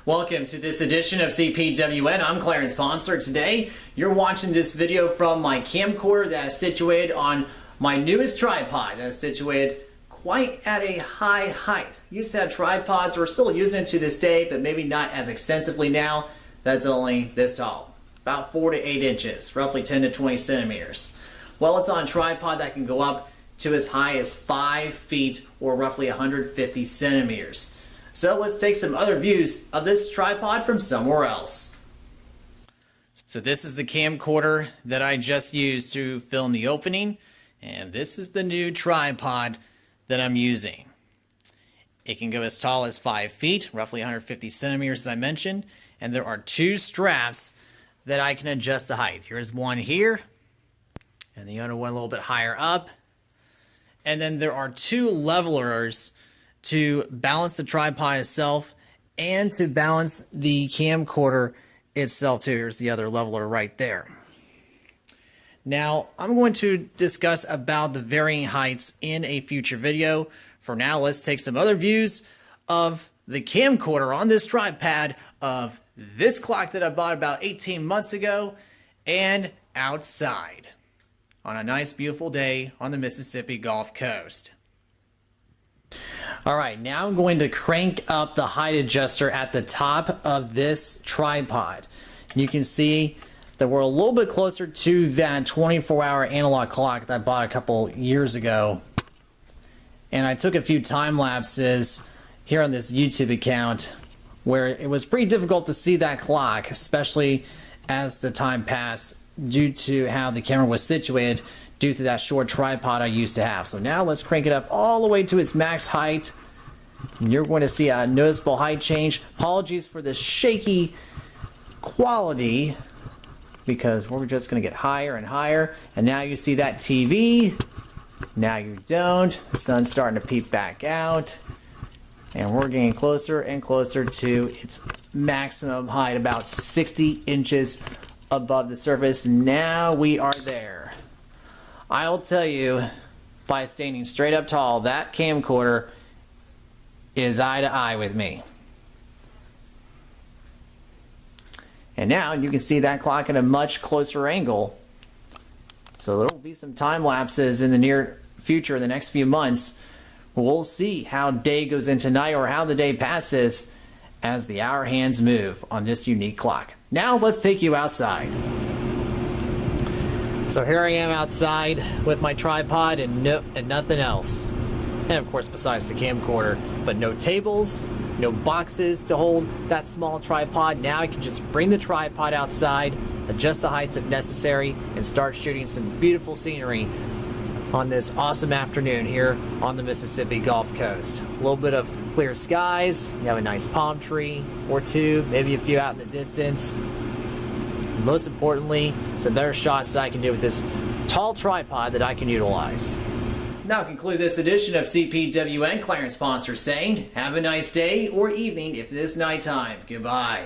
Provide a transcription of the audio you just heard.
Welcome to this edition of CPWN. I'm Clarence Sponsor. Today, you're watching this video from my camcorder that is situated on my newest tripod that is situated quite at a high height. Used to have tripods, we're still using it to this day, but maybe not as extensively now. That's only this tall, about 4 to 8 inches, roughly 10 to 20 centimeters. Well, it's on a tripod that can go up to as high as 5 feet or roughly 150 centimeters. So let's take some other views of this tripod from somewhere else. So this is the camcorder that I just used to film the opening, and this is the new tripod that I'm using. It can go as tall as 5 feet, roughly 150 centimeters as I mentioned, and there are 2 straps that I can adjust the height. Here's one here, and the other one a little bit higher up. And then there are 2 levelers to balance the tripod itself and to balance the camcorder itself too. Here's the other leveler right there. Now, I'm going to discuss about the varying heights in a future video. For now, let's take some other views of the camcorder on this tripod of this clock that I bought about 18 months ago and outside on a nice, beautiful day on the Mississippi Gulf Coast. All right, now I'm going to crank up the height adjuster at the top of this tripod. You can see that we're a little bit closer to that 24-hour analog clock that I bought a couple years ago. And I took a few time lapses here on this YouTube account where it was pretty difficult to see that clock, especially as the time passed due to how the camera was situated due to that short tripod I used to have. So now let's crank it up all the way to its max height. And you're going to see a noticeable height change. Apologies for the shaky quality because we're just going to get higher and higher. And now you see that TV. Now you don't. The sun's starting to peep back out. And we're getting closer and closer to its maximum height, about 60 inches above the surface. Now we are there. I'll tell you, by standing straight up tall, that camcorder is eye to eye with me. And now you can see that clock at a much closer angle. So there will be some time lapses in the near future, in the next few months. We'll see how day goes into night or how the day passes as the hour hands move on this unique clock. Now let's take you outside. So here I am outside with my tripod and nothing else. And of course besides the camcorder, but no tables, no boxes to hold that small tripod. Now I can just bring the tripod outside, adjust the heights if necessary, and start shooting some beautiful scenery on this awesome afternoon here on the Mississippi Gulf Coast. A little bit of clear skies, you have a nice palm tree or two, maybe a few out in the distance. Most importantly, some better shots that I can do with this tall tripod that I can utilize. Now conclude this edition of CPWN. Clarence Sponsor saying, have a nice day or evening if it is nighttime. Goodbye.